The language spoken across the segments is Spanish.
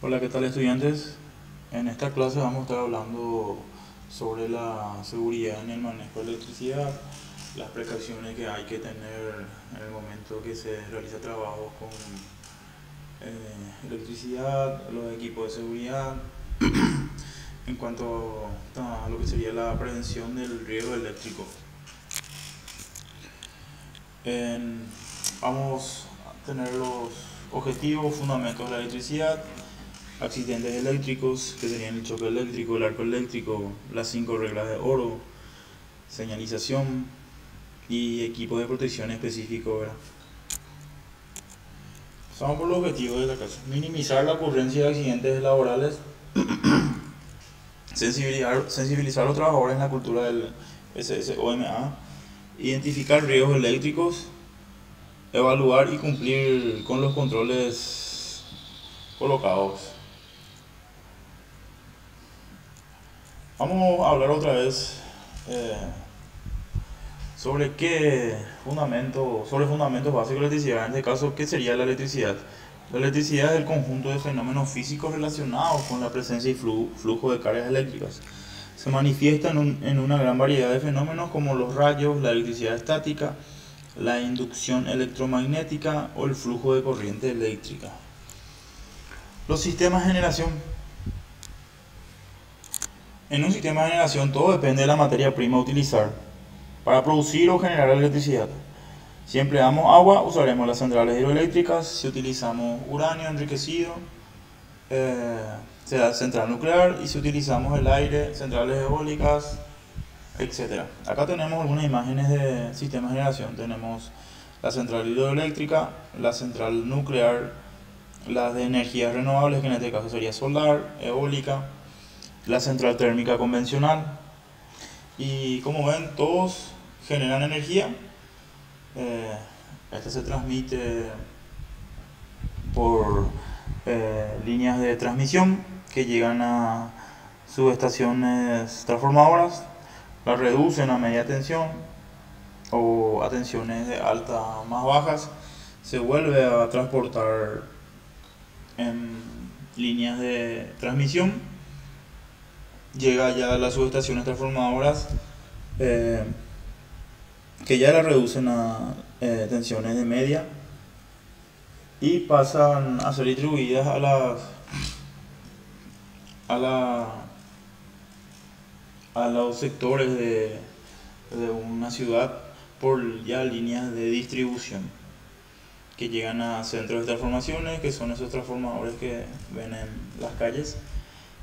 Hola, ¿qué tal estudiantes? En esta clase vamos a estar hablando sobre la seguridad en el manejo de electricidad, las precauciones que hay que tener en el momento que se realiza trabajo con electricidad, los equipos de seguridad, en cuanto a lo que sería la prevención del riesgo eléctrico. En- Vamos a tener los objetivos, fundamentos de la electricidad, accidentes eléctricos, que serían el choque eléctrico, el arco eléctrico, las 5 reglas de oro, señalización y equipos de protección específicos, ¿verdad? Vamos por los objetivos de la clase. Minimizar la ocurrencia de accidentes laborales, sensibilizar a los trabajadores en la cultura del SSOMA, identificar riesgos eléctricos, evaluar y cumplir con los controles colocados. Vamos a hablar otra vez eh, sobre fundamentos básicos de la electricidad. En este caso, ¿qué sería la electricidad? La electricidad es el conjunto de fenómenos físicos relacionados con la presencia y flujo de cargas eléctricas. Se manifiesta en una gran variedad de fenómenos como los rayos, la electricidad estática, la inducción electromagnética o el flujo de corriente eléctrica. Los sistemas de generación. En un sistema de generación todo depende de la materia prima a utilizar para producir o generar electricidad. Si empleamos agua, usaremos las centrales hidroeléctricas. Si utilizamos uranio enriquecido, será central nuclear. Y si utilizamos el aire, centrales eólicas, etc. Acá tenemos algunas imágenes de sistemas de generación. Tenemos la central hidroeléctrica, la central nuclear, las de energías renovables, que en este caso sería solar, eólica, la central térmica convencional. Y como ven, todos generan energía. Este se transmite por líneas de transmisión que llegan a subestaciones transformadoras, las reducen a media tensión o a tensiones de alta más bajas, se vuelve a transportar en líneas de transmisión, llega ya a las subestaciones transformadoras que ya la reducen a tensiones de media y pasan a ser distribuidas a, la, a los sectores de una ciudad por ya líneas de distribución que llegan a centros de transformaciones, que son esos transformadores que ven en las calles,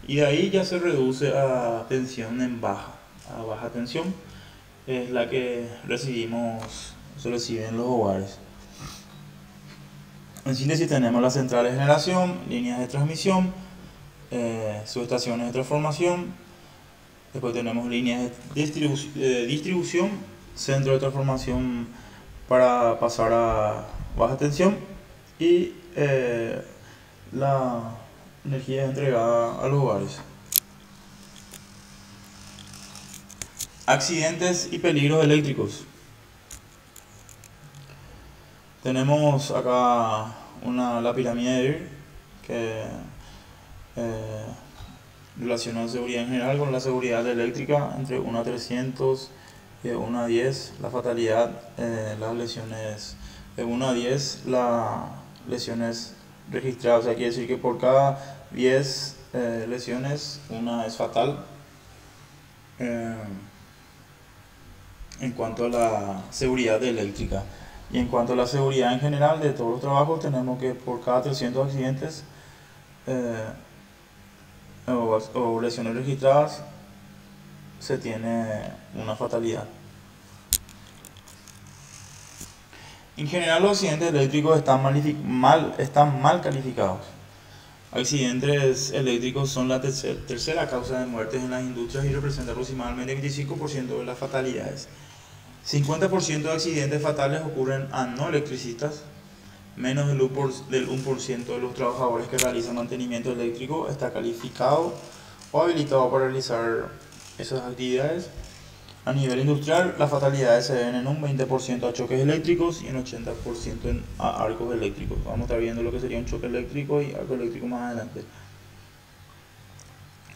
y de ahí ya se reduce a tensión en baja, a baja tensión, es la que se reciben los hogares. En síntesis tenemos las centrales de generación, líneas de transmisión, subestaciones de transformación, después tenemos líneas de distribución, centro de transformación para pasar a baja tensión y la energía es entregada a los hogares. Accidentes y peligros eléctricos. Tenemos acá la pirámide de EIR que eh, relaciona la seguridad en general con la seguridad eléctrica entre 1 a 300 y de 1 a 10 la fatalidad, las lesiones de 1 a 10 las lesiones registradas. O sea, quiere decir que por cada 10 lesiones una es fatal. En cuanto a la seguridad eléctrica. Y en cuanto a la seguridad en general de todos los trabajos, tenemos que por cada 300 accidentes o lesiones registradas se tiene una fatalidad. En general los accidentes eléctricos están mal calificados. Accidentes eléctricos son la tercera causa de muertes en las industrias y representan aproximadamente el 25% de las fatalidades. 50% de accidentes fatales ocurren a no electricistas. Menos del 1% de los trabajadores que realizan mantenimiento eléctrico está calificado o habilitado para realizar esas actividades. A nivel industrial, las fatalidades se ven en un 20% a choques eléctricos y en 80% a arcos eléctricos. Vamos a estar viendo lo que sería un choque eléctrico y arco eléctrico más adelante.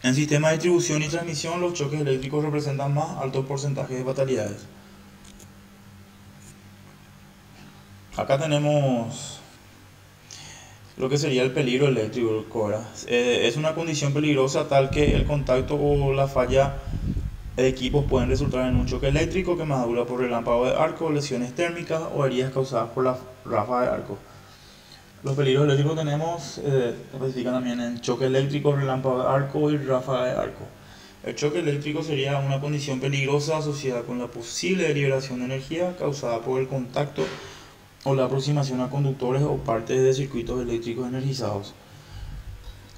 En sistemas de distribución y transmisión, los choques eléctricos representan más altos porcentajes de fatalidades. Acá tenemos lo que sería el peligro eléctrico, ¿verdad? Es una condición peligrosa tal que el contacto o la falla de equipos pueden resultar en un choque eléctrico, quemadura por relámpago de arco, lesiones térmicas o heridas causadas por la ráfaga de arco. Los peligros eléctricos tenemos, especifican también en choque eléctrico, relámpago de arco y ráfaga de arco. El choque eléctrico sería una condición peligrosa asociada con la posible liberación de energía causada por el contacto o la aproximación a conductores o partes de circuitos eléctricos energizados.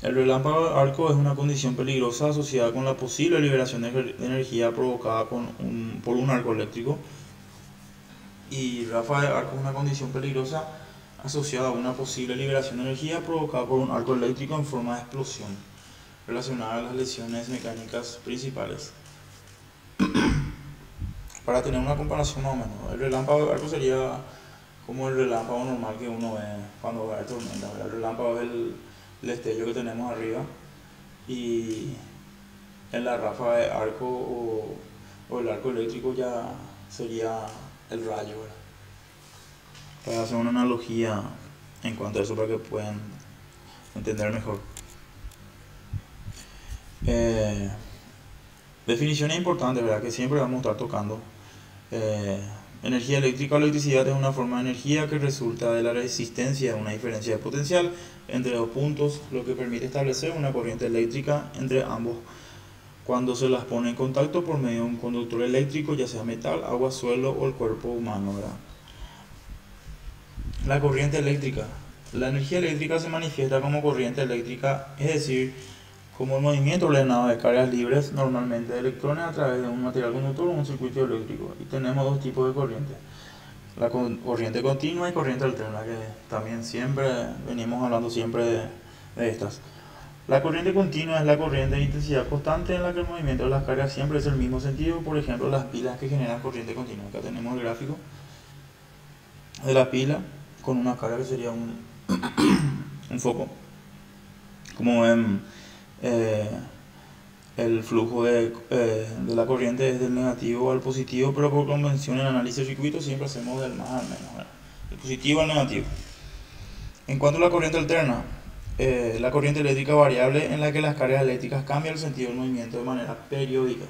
El relámpago de arco es una condición peligrosa asociada con la posible liberación de energía provocada por un arco eléctrico. Y ráfaga de arco es una condición peligrosa asociada a una posible liberación de energía provocada por un arco eléctrico en forma de explosión, relacionada a las lesiones mecánicas principales. Para tener una comparación más o menos, el relámpago de arco sería como el relámpago normal que uno ve cuando va a tormenta. El relámpago es el destello que tenemos arriba, y en la ráfaga de arco o el arco eléctrico ya sería el rayo, ¿verdad? Para hacer una analogía en cuanto a eso para que puedan entender mejor. Definiciones importantes, ¿verdad? Que siempre vamos a estar tocando. Energía eléctrica o electricidad es una forma de energía que resulta de la resistencia de una diferencia de potencial entre dos puntos, lo que permite establecer una corriente eléctrica entre ambos cuando se las pone en contacto por medio de un conductor eléctrico, ya sea metal, agua, suelo o el cuerpo humano, ¿verdad? La corriente eléctrica. La energía eléctrica se manifiesta como corriente eléctrica, es decir, como el movimiento ordenado de cargas libres, normalmente de electrones, a través de un material conductor o un circuito eléctrico. Y tenemos dos tipos de corriente: la corriente continua y corriente alterna, que también siempre venimos hablando siempre de estas. La corriente continua es la corriente de intensidad constante en la que el movimiento de las cargas siempre es el mismo sentido. Por ejemplo, las pilas que generan corriente continua. Acá tenemos el gráfico de la pila con una carga que sería un foco. Como ven, el flujo de la corriente es del negativo al positivo, pero por convención en análisis de circuitos siempre hacemos del más al menos, ¿verdad? Del positivo al negativo. En cuanto a la corriente alterna, la corriente eléctrica variable en la que las cargas eléctricas cambian el sentido del movimiento de manera periódica.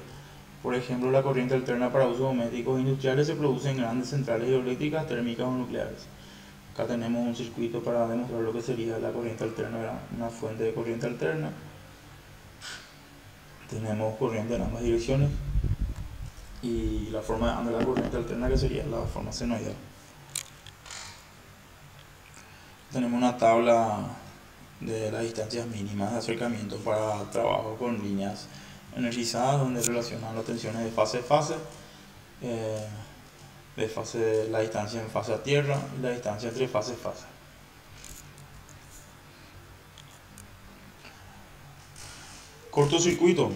Por ejemplo, la corriente alterna para usos domésticos e industriales se produce en grandes centrales hidroeléctricas, térmicas o nucleares. Acá tenemos un circuito para demostrar lo que sería la corriente alterna, ¿verdad? Una fuente de corriente alterna. Tenemos corriente en ambas direcciones y la forma de la corriente alterna, que sería la forma senoidal. Tenemos una tabla de las distancias mínimas de acercamiento para trabajo con líneas energizadas, donde relacionan las tensiones de fase-fase, la distancia en fase a tierra y la distancia entre fase-fase. Cortocircuito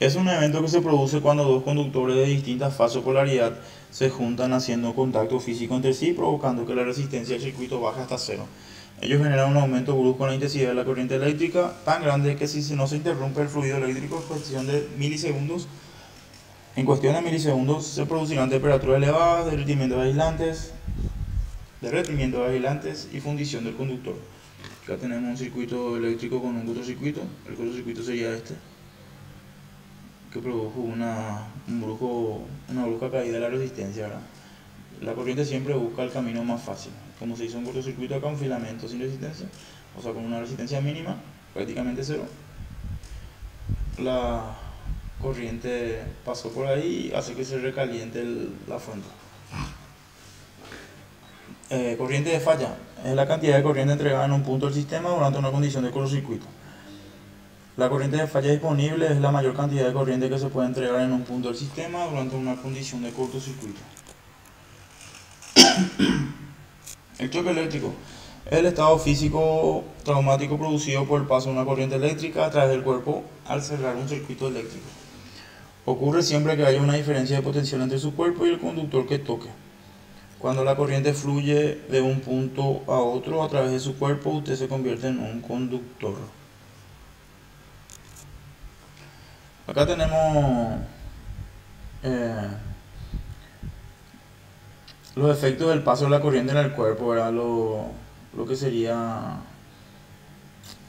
es un evento que se produce cuando dos conductores de distintas fases o polaridad se juntan haciendo contacto físico entre sí, provocando que la resistencia del circuito baje hasta cero. Ellos generan un aumento brusco en la intensidad de la corriente eléctrica, tan grande que si no se interrumpe el fluido eléctrico en cuestión de milisegundos, se producirán temperaturas elevadas, derretimiento de aislantes y fundición del conductor. Acá tenemos un circuito eléctrico con un cortocircuito. El cortocircuito sería este, que produjo una brusca caída de la resistencia, ¿verdad? La corriente siempre busca el camino más fácil. Como se hizo un cortocircuito acá, un filamento sin resistencia, o sea, con una resistencia mínima, prácticamente cero, la corriente pasó por ahí y hace que se recaliente la fuente. Corriente de falla es la cantidad de corriente entregada en un punto del sistema durante una condición de cortocircuito. La corriente de falla disponible es la mayor cantidad de corriente que se puede entregar en un punto del sistema durante una condición de cortocircuito. El choque eléctrico es el estado físico traumático producido por el paso de una corriente eléctrica a través del cuerpo al cerrar un circuito eléctrico. Ocurre siempre que haya una diferencia de potencial entre su cuerpo y el conductor que toque. Cuando la corriente fluye de un punto a otro a través de su cuerpo, usted se convierte en un conductor. Acá tenemos los efectos del paso de la corriente en el cuerpo, ¿verdad? Lo que sería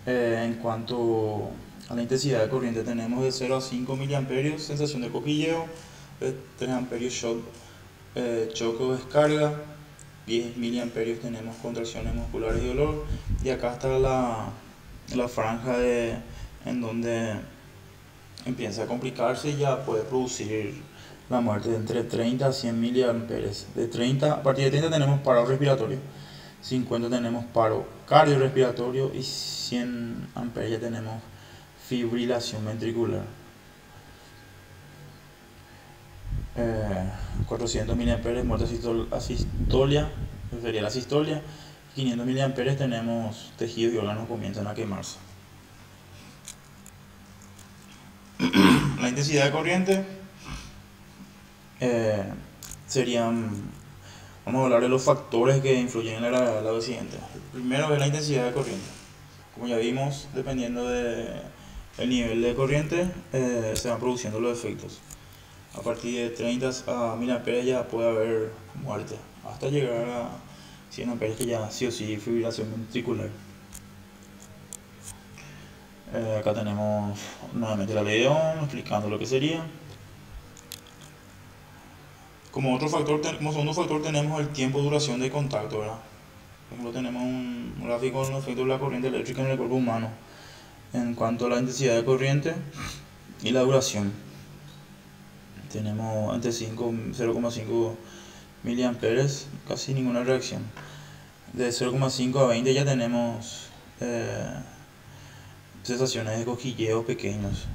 en cuanto a la intensidad de corriente, tenemos de 0 a 5 miliamperios, sensación de cosquilleo, de 3 amperios choque o descarga, 10 miliamperios tenemos contracciones musculares y dolor, y acá está la franja en donde empieza a complicarse y ya puede producir la muerte de entre 30 a 100 miliamperes. A partir de 30 tenemos paro respiratorio, 50 tenemos paro cardiorrespiratorio y 100 amperes ya tenemos fibrilación ventricular. 400 miliamperes muerte asistolia, sería la sistolia. 500 miliamperes tenemos tejidos y órganos comienzan a quemarse. La intensidad de corriente serían, vamos a hablar de los factores que influyen en la gravedad del accidente. El primero es la intensidad de corriente. Como ya vimos, dependiendo del nivel de corriente, se van produciendo los efectos. A partir de 30 a 1000 amperes ya puede haber muerte, hasta llegar a 100 amperes que ya sí o sí fibrilación ventricular. Acá tenemos nuevamente la ley de Ohm explicando lo que sería. Como segundo factor tenemos el tiempo de duración de contacto, ¿verdad? Por ejemplo, tenemos un gráfico con los efectos de la corriente eléctrica en el cuerpo humano en cuanto a la intensidad de corriente y la duración. Tenemos entre 0,5 miliamperes, casi ninguna reacción. De 0,5 a 20 ya tenemos sensaciones de cosquilleos pequeños.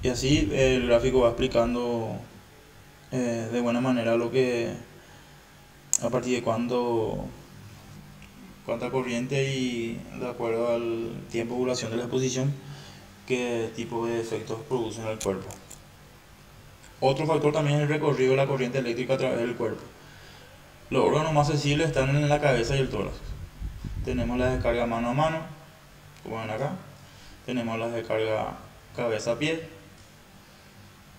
Y así el gráfico va explicando de buena manera lo que, a partir de cuánta corriente y de acuerdo al tiempo de duración de la exposición, qué tipo de efectos produce en el cuerpo. Otro factor también es el recorrido de la corriente eléctrica a través del cuerpo. Los órganos más sensibles están en la cabeza y el tórax. Tenemos la descarga mano a mano, como ven acá. Tenemos la descarga cabeza a pie,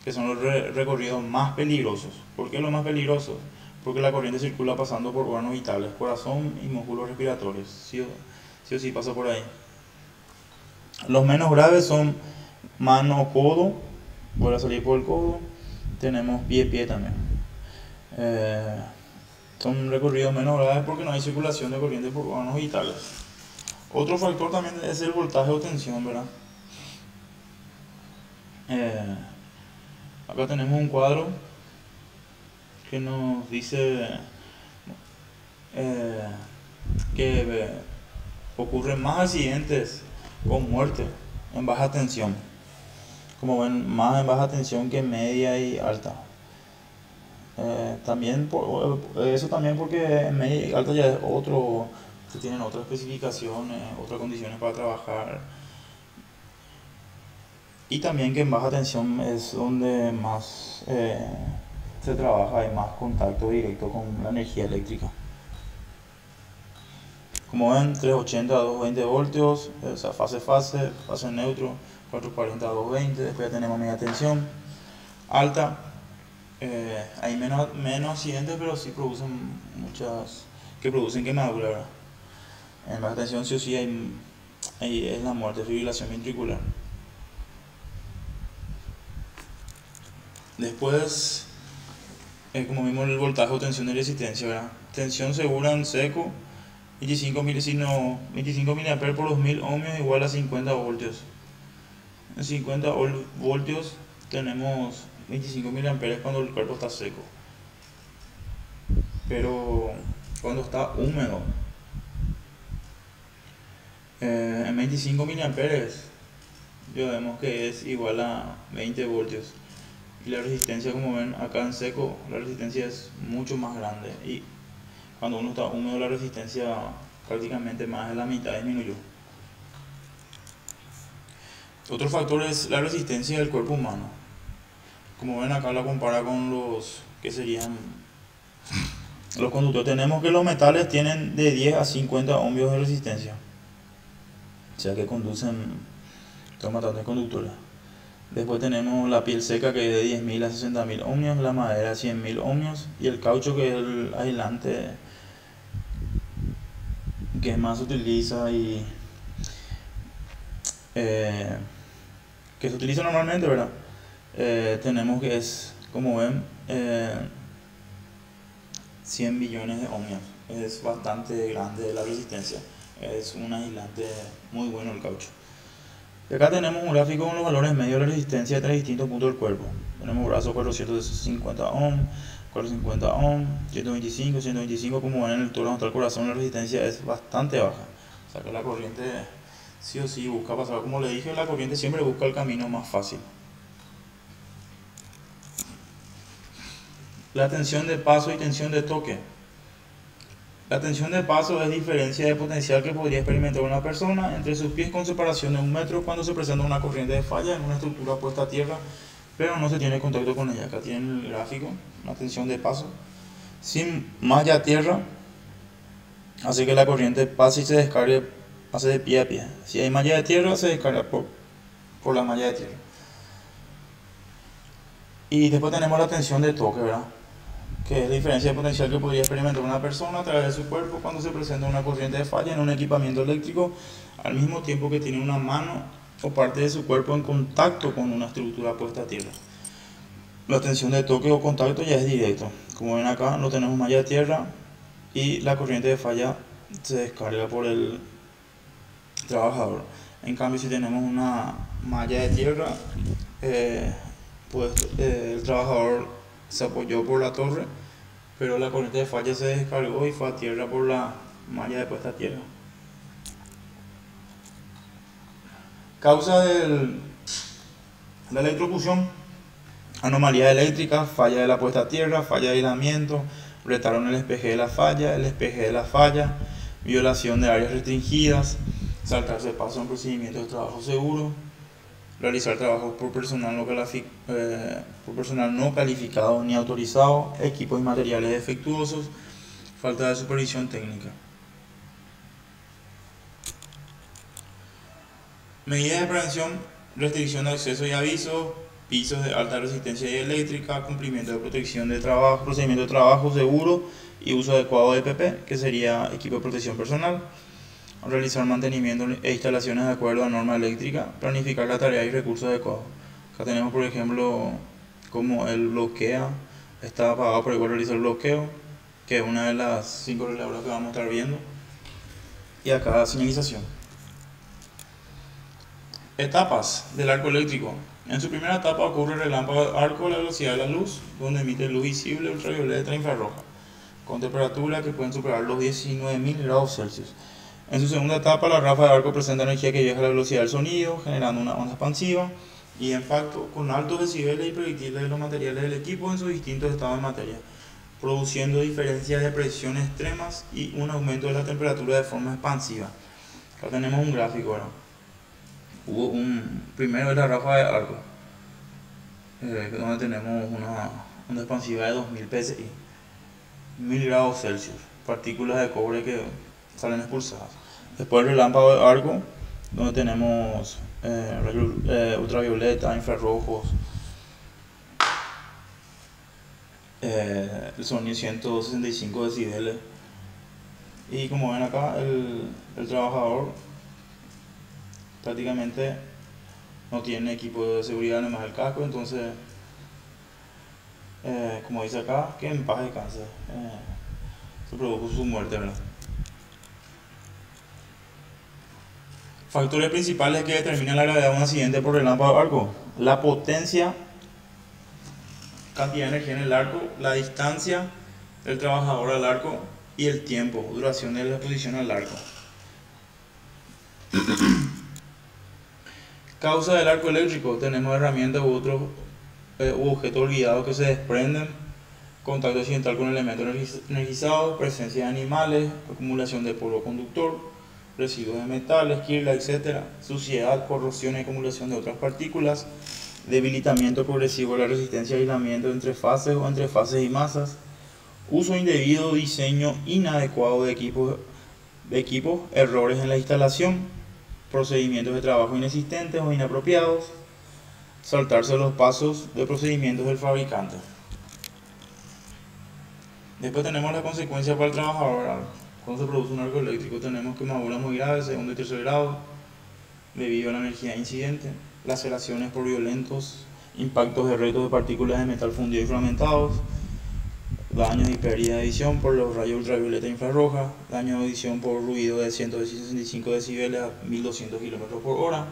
que son los recorridos más peligrosos. ¿Por qué los más peligrosos? Porque la corriente circula pasando por órganos vitales, corazón y músculos respiratorios. Sí o sí pasa por ahí. Los menos graves son mano o codo, vuelve a salir por el codo. Tenemos pie también. Son recorridos menos graves porque no hay circulación de corriente por órganos vitales. Otro factor también es el voltaje o tensión, ¿verdad? Acá tenemos un cuadro que nos dice que ocurren más accidentes con muerte en baja tensión. Como ven, más en baja tensión que en media y alta. Eso también porque en media y alta ya es se tienen otras especificaciones, otras condiciones para trabajar. Y también que en baja tensión es donde más se trabaja, hay más contacto directo con la energía eléctrica. Como ven, 380 a 220 voltios, o sea, fase neutro, 440 a 220, después ya tenemos media tensión, alta, hay menos accidentes, pero sí producen quemaduras, ¿verdad? En baja tensión sí o sí hay es la muerte, fibrilación ventricular. Después, como vimos, el voltaje o tensión de resistencia, ¿verdad? Tensión segura en seco, 25 mA por 2000 ohmios igual a 50 voltios. En 50 voltios tenemos 25 mA cuando el cuerpo está seco. Pero cuando está húmedo, en 25 mA ya vemos que es igual a 20 voltios. Y la resistencia, como ven acá en seco, la resistencia es mucho más grande. Y cuando uno está húmedo, la resistencia prácticamente más de la mitad disminuyó. Otro factor es la resistencia del cuerpo humano. Como ven acá la compara con los que serían los conductores. Tenemos que los metales tienen de 10 a 50 ohmios de resistencia. O sea que conducen toma tantos conductores. Después tenemos la piel seca, que es de 10.000 a 60.000 ohmios, la madera 100.000 ohmios y el caucho, que es el aislante que más se utiliza y que se utiliza normalmente, ¿verdad? Tenemos que es, como ven, 100 millones de ohmios. Es bastante grande la resistencia. Es un aislante muy bueno el caucho. Y acá tenemos un gráfico con los valores medios de la resistencia de tres distintos puntos del cuerpo. Tenemos brazos 450 ohm, 450 ohm, 125, 125. Como ven, en el toro donde está el corazón, la resistencia es bastante baja. O sea que la corriente sí o sí busca pasar. Como le dije, la corriente siempre busca el camino más fácil. La tensión de paso y tensión de toque. La tensión de paso es diferencia de potencial que podría experimentar una persona entre sus pies con separación de 1 metro cuando se presenta una corriente de falla en una estructura puesta a tierra, pero no se tiene contacto con ella. Acá tienen el gráfico, la tensión de paso. Sin malla a tierra, hace que la corriente pase y se descargue, hace de pie a pie. Si hay malla de tierra, se descarga por la malla de tierra. Y después tenemos la tensión de toque, ¿verdad? Que es la diferencia de potencial que podría experimentar una persona a través de su cuerpo cuando se presenta una corriente de falla en un equipamiento eléctrico, al mismo tiempo que tiene una mano o parte de su cuerpo en contacto con una estructura puesta a tierra. La tensión de toque o contacto ya es directo. Como ven acá, no tenemos malla de tierra y la corriente de falla se descarga por el trabajador. En cambio, si tenemos una malla de tierra, pues el trabajador se apoyó por la torre, pero la corriente de falla se descargó y fue a tierra por la malla de puesta a tierra. Causa de la electrocución: anomalía eléctrica, falla de la puesta a tierra, falla de aislamiento, retardo en el espeje de la falla, violación de áreas restringidas, saltarse paso en procedimientos de trabajo seguro, realizar trabajos por personal no calificado ni autorizado, equipos y materiales defectuosos, falta de supervisión técnica. Medidas de prevención: restricción de acceso y aviso, pisos de alta resistencia y eléctrica, cumplimiento de protección de trabajo, procedimiento de trabajo seguro y uso adecuado de EPP, que sería equipo de protección personal. Realizar mantenimiento e instalaciones de acuerdo a norma eléctrica, planificar la tarea y recursos adecuados. Acá tenemos, por ejemplo, como el bloqueo, está apagado, pero igual realiza el bloqueo, que es una de las 5 reguladoras que vamos a estar viendo. Y acá señalización. Etapas del arco eléctrico. En su primera etapa ocurre el relámpago de arco a la velocidad de la luz, donde emite luz visible, ultravioleta e infrarroja, con temperaturas que pueden superar los 19.000 grados Celsius. En su segunda etapa, la ráfaga de arco presenta energía que viaja a la velocidad del sonido, generando una onda expansiva y impacto con altos decibeles y proyectiles de los materiales del equipo en sus distintos estados de materia, produciendo diferencias de presión extremas y un aumento de la temperatura de forma expansiva. Acá tenemos un gráfico, ¿verdad? Hubo primero de la ráfaga de arco, donde tenemos una onda expansiva de 2000 psi, 1000 grados Celsius, partículas de cobre que salen expulsadas. Después el relámpago de arco, donde tenemos ultravioleta, infrarrojos, el sonido 165 decibeles. Y como ven acá, el trabajador prácticamente no tiene equipo de seguridad, además del casco, entonces, como dice acá, que en paz descanse, se produjo su muerte, ¿verdad? Factores principales que determinan la gravedad de un accidente por relámpago de arco: la potencia, cantidad de energía en el arco, la distancia del trabajador al arco y el tiempo, duración de la exposición al arco. Causa del arco eléctrico: tenemos herramientas u otros objetos guiados que se desprenden, contacto accidental con elementos energizados, presencia de animales, acumulación de polvo conductor, residuos de metales, quirla, etc., suciedad, corrosión y acumulación de otras partículas, debilitamiento progresivo de la resistencia y aislamiento entre fases o entre fases y masas, uso indebido, diseño inadecuado de equipos, errores en la instalación, procedimientos de trabajo inexistentes o inapropiados, saltarse los pasos de procedimientos del fabricante. Después tenemos las consecuencias para el trabajador. Cuando se produce un arco eléctrico tenemos quemaduras muy graves, segundo y tercer grado, debido a la energía incidente, laceraciones por violentos impactos de retos de partículas de metal fundido y fragmentados, daños y pérdida de visión por los rayos ultravioleta e infrarroja, daño de audición por ruido de 165 decibeles a 1200 km por hora,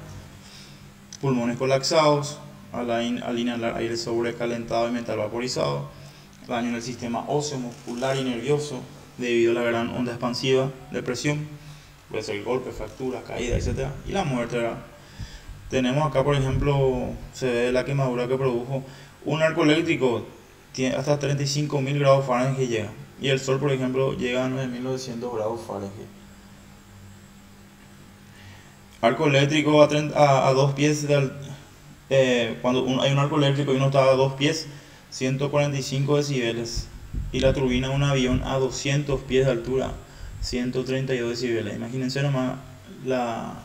pulmones colapsados al inhalar aire sobrecalentado y metal vaporizado, daño en el sistema óseo, muscular y nervioso debido a la gran onda expansiva de presión, puede ser golpe, fractura, caída, etc. Y la muerte, ¿verdad? Tenemos acá, por ejemplo, se ve la quemadura que produjo un arco eléctrico, tiene hasta 35.000 grados Fahrenheit llega, y el sol, por ejemplo, llega a 9.900 grados Fahrenheit. Arco eléctrico a 2 pies cuando hay un arco eléctrico y uno está a 2 pies, 145 decibeles, y la turbina de un avión a 200 pies de altura, 132 decibeles. Imagínense nomás la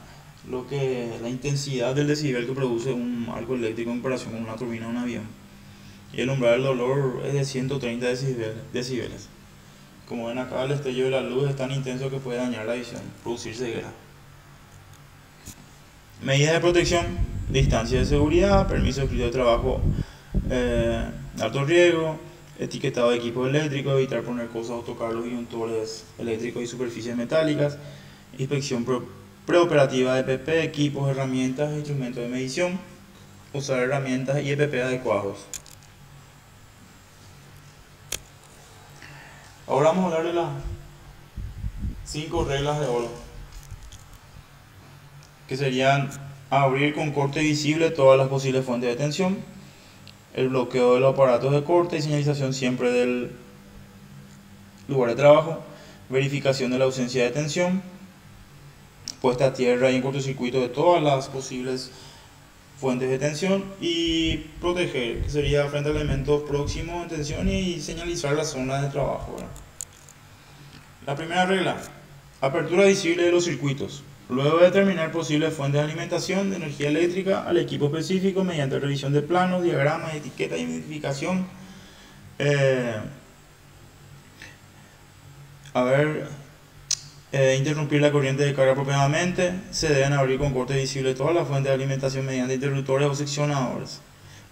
intensidad del decibel que produce un arco eléctrico en comparación con una turbina de un avión. Y el umbral del dolor es de 130 decibeles. Como ven acá, el destello de la luz es tan intenso que puede dañar la visión, producir ceguera. Medidas de protección: distancia de seguridad, permiso escrito de trabajo de alto riesgo, etiquetado de equipos eléctricos, evitar poner cosas o tocar los disyuntores eléctricos y superficies metálicas, inspección preoperativa de EPP, equipos, herramientas e instrumentos de medición, usar herramientas y EPP adecuados. Ahora vamos a hablar de las 5 reglas de oro, que serían: abrir con corte visible todas las posibles fuentes de tensión, el bloqueo de los aparatos de corte y señalización siempre del lugar de trabajo, verificación de la ausencia de tensión, puesta a tierra y en cortocircuito de todas las posibles fuentes de tensión, y proteger, que sería frente a elementos próximos en tensión, y señalizar las zonas de trabajo, ¿verdad? La primera regla: apertura visible de los circuitos. Luego de determinar posibles fuentes de alimentación de energía eléctrica al equipo específico mediante revisión de planos, diagramas, etiquetas y identificación, interrumpir la corriente de carga apropiadamente, se deben abrir con corte visible todas las fuentes de alimentación mediante interruptores o seccionadores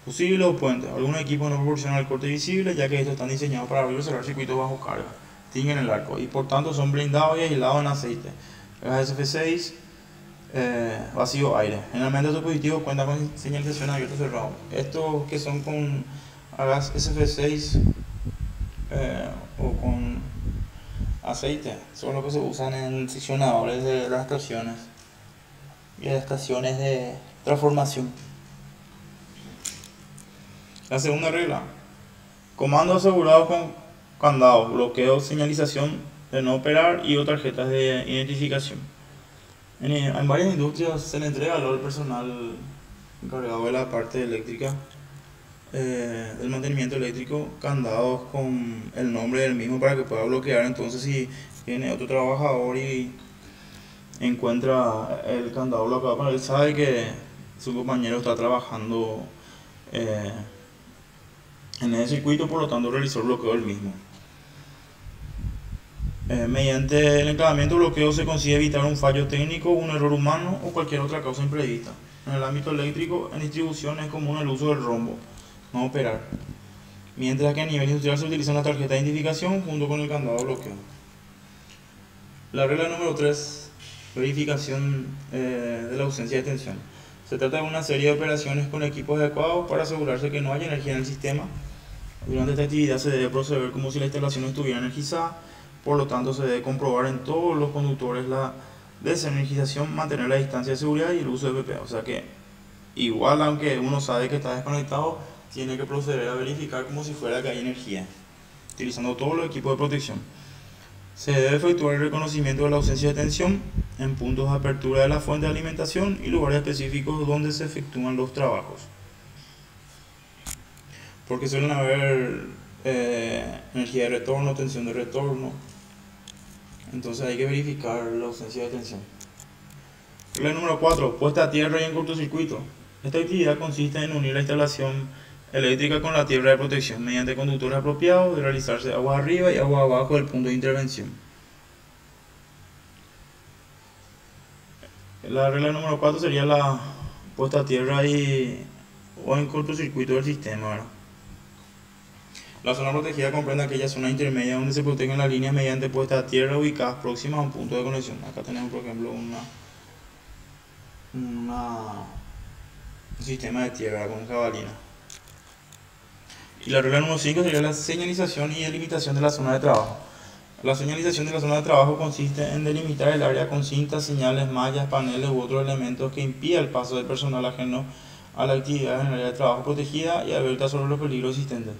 fusibles o puentes. Algunos equipos no proporcionan el corte visible, ya que estos están diseñados para abrir o cerrar circuitos bajo carga, extinguen el arco y por tanto son blindados y aislados en aceite. Gas SF6, vacío aire. Generalmente estos dispositivos cuentan con señalización abierto cerrado. Estos que son con gas SF6 o con aceite son los que se usan en seccionadores de las estaciones y en estaciones de transformación. La segunda regla: comandos asegurados con candados, bloqueo, señalización de no operar y o tarjetas de identificación. En varias industrias se le entrega al personal encargado de la parte eléctrica, del mantenimiento eléctrico, candados con el nombre del mismo para que pueda bloquear. Entonces, si viene otro trabajador y encuentra el candado bloqueado, él sabe que su compañero está trabajando en ese circuito, por lo tanto realizó el bloqueo del mismo. Mediante el enclavamiento bloqueo se consigue evitar un fallo técnico, un error humano o cualquier otra causa imprevista. En el ámbito eléctrico, en distribución es común el uso del rombo, no operar, mientras que a nivel industrial se utiliza la tarjeta de identificación junto con el candado de bloqueo. La regla número 3, verificación de la ausencia de tensión. Se trata de una serie de operaciones con equipos adecuados para asegurarse que no haya energía en el sistema. Durante esta actividad se debe proceder como si la instalación estuviera energizada. Por lo tanto, se debe comprobar en todos los conductores la desenergización, mantener la distancia de seguridad y el uso de EPP. O sea que, igual, aunque uno sabe que está desconectado, tiene que proceder a verificar como si fuera que hay energía, utilizando todos los equipos de protección. Se debe efectuar el reconocimiento de la ausencia de tensión en puntos de apertura de la fuente de alimentación y lugares específicos donde se efectúan los trabajos, porque suelen haber energía de retorno, tensión de retorno. Entonces hay que verificar la ausencia de tensión. Regla número 4. Puesta a tierra y en cortocircuito. Esta actividad consiste en unir la instalación eléctrica con la tierra de protección mediante conductores apropiados, de realizarse agua arriba y agua abajo del punto de intervención. La regla número 4 sería la puesta a tierra o en cortocircuito del sistema, ¿verdad? La zona protegida comprende aquella zona intermedia donde se protegen las líneas mediante puesta a tierra ubicadas próximas a un punto de conexión. Acá tenemos, por ejemplo, un sistema de tierra con jabalina. Y la regla número 5 sería la señalización y delimitación de la zona de trabajo. La señalización de la zona de trabajo consiste en delimitar el área con cintas, señales, mallas, paneles u otros elementos que impidan el paso del personal ajeno a la actividad en el área de trabajo protegida y alerta sobre los peligros existentes.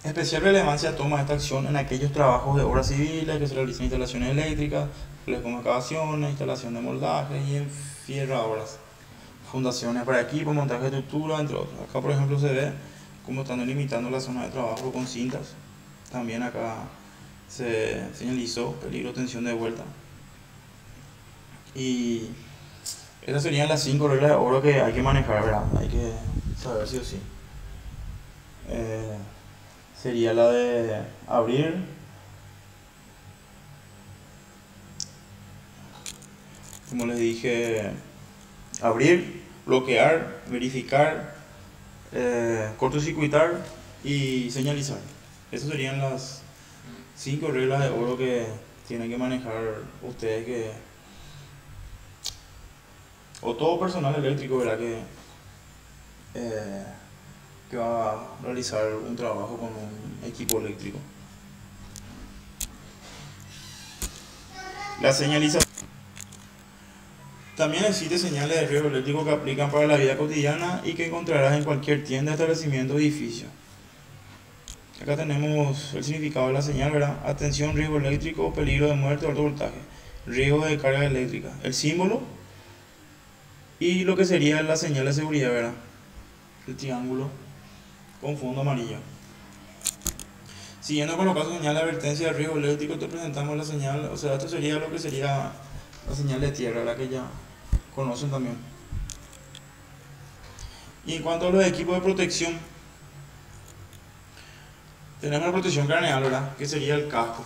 Especial relevancia toma esta acción en aquellos trabajos de obras civiles que se realizan instalaciones eléctricas, como excavaciones, instalación de moldaje y enfierradoras, fundaciones para equipos, montaje de estructura, entre otros. Acá, por ejemplo, se ve cómo están delimitando la zona de trabajo con cintas. También acá se señalizó peligro, tensión de vuelta. Y estas serían las 5 reglas de oro que hay que manejar, ¿verdad? Hay que saber sí o sí. Sería la de abrir, como les dije, abrir, bloquear, verificar, cortocircuitar y señalizar. Esas serían las 5 reglas de oro que tienen que manejar ustedes, o todo personal eléctrico, ¿verdad? Que va a realizar un trabajo con un equipo eléctrico. La señalización. También existen señales de riesgo eléctrico que aplican para la vida cotidiana y que encontrarás en cualquier tienda, establecimiento o edificio. Acá tenemos el significado de la señal, ¿verdad? Atención, riesgo eléctrico, peligro de muerte o alto voltaje, riesgo de carga eléctrica, el símbolo y lo que sería la señal de seguridad, ¿verdad? El triángulo con fondo amarillo. Siguiendo con los casos de señal de advertencia de riesgo eléctrico, te presentamos la señal, o sea, esto sería lo que sería la señal de tierra, la que ya conocen también. Y en cuanto a los equipos de protección, tenemos la protección craneal, ¿verdad? Que sería el casco.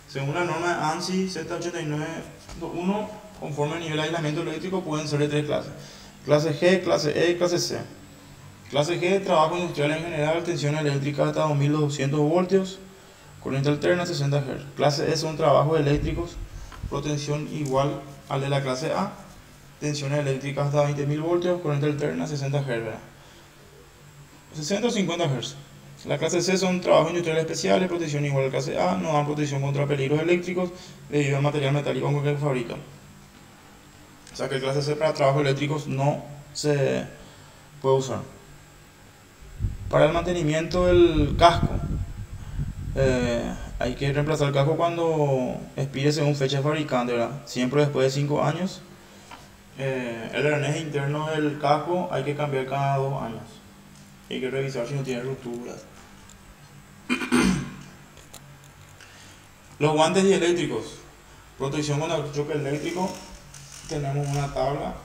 Según la norma de ANSI Z89.1, conforme al nivel de aislamiento eléctrico, pueden ser de 3 clases: clase G, clase E y clase C. Clase G, trabajo industrial en general, tensión eléctrica hasta 2200 voltios, corriente alterna 60 Hz. Clase E son trabajos eléctricos, potencial igual al de la clase A, tensiones eléctricas hasta 20.000 voltios, corriente alterna 60 Hz, 60 o 50 Hz. La clase C son trabajos industriales especiales, protección igual a la clase A, no dan protección contra peligros eléctricos debido al material metálico con que fabrican. O sea que el clase C para trabajos eléctricos no se puede usar. Para el mantenimiento del casco, hay que reemplazar el casco cuando expire según fecha de fabricante, ¿verdad? Siempre después de 5 años. El arnés interno del casco hay que cambiar cada 2 años. Hay que revisar si no tiene rupturas. Los guantes dieléctricos. Protección contra choque eléctrico. Tenemos una tabla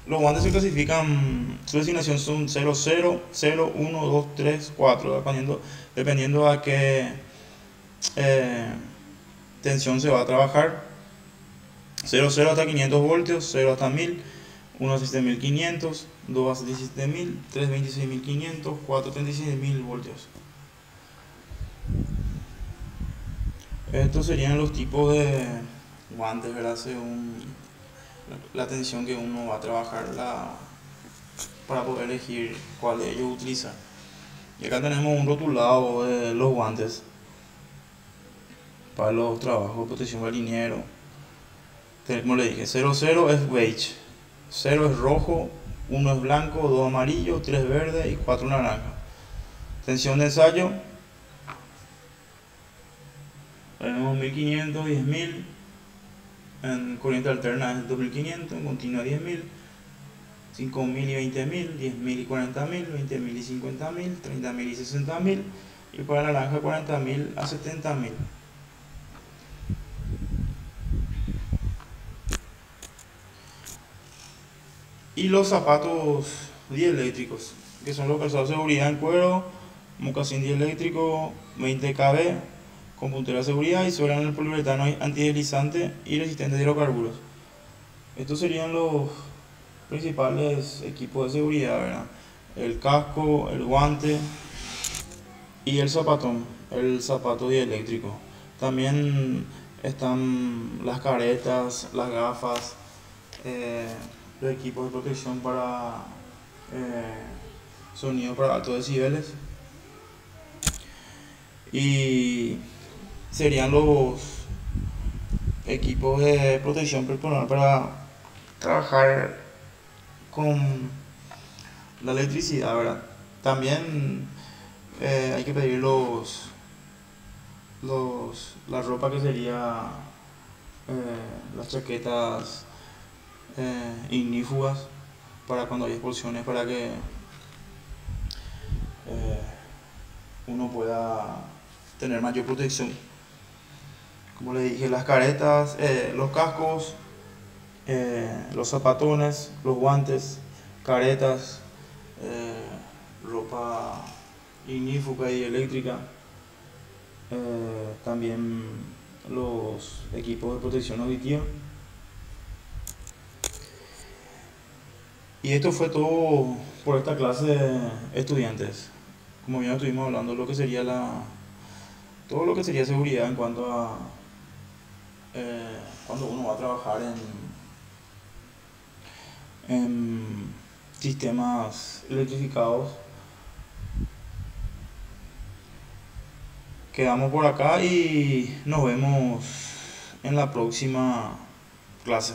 los guantes se clasifican, su designación son 00, 0, 1, 2, 3, 4, dependiendo a qué tensión se va a trabajar. 0 hasta 500 voltios, 0 hasta 1000, 1 a 7500, 2 a 17000, 3 a 26500, 4 a 36000 voltios. Estos serían los tipos de guantes, ¿verdad? Según la tensión que uno va a trabajar para poder elegir cuál de ellos utilizar. Y acá tenemos un rotulado de los guantes para los trabajos de protección marinero. Como le dije, 00 es beige, 0 es rojo, 1 es blanco, 2 amarillo, 3 verde y 4 naranja. Tensión de ensayo, tenemos 1500, 10000. En corriente alterna es 2500, en continua 10.000, 5.000 y 20.000, 10.000 y 40.000, 20.000 y 50.000, 30.000 y 60.000, y para naranja 40.000 a 70.000. Y los zapatos dieléctricos, que son los calzados de seguridad en cuero, mocasín dieléctrico 20 kb, con puntera de seguridad y suelan en el poliuretano antideslizante y resistente a hidrocarburos. Estos serían los principales equipos de seguridad, ¿verdad? El casco, el guante y el zapatón, el zapato dieléctrico. También están las caretas, las gafas, los equipos de protección para sonido para altos decibeles, y serían los equipos de protección personal para trabajar con la electricidad, ¿verdad? También hay que pedir la ropa que sería las chaquetas ignífugas para cuando hay explosiones, para que uno pueda tener mayor protección. Como les dije, las caretas, los cascos, los zapatones, los guantes, caretas, ropa ignífuga y eléctrica, también los equipos de protección auditiva. Y esto fue todo por esta clase de estudiantes. Como ya estuvimos hablando, lo que sería todo lo que sería seguridad en cuanto a cuando uno va a trabajar en sistemas electrificados. Quedamos por acá y nos vemos en la próxima clase.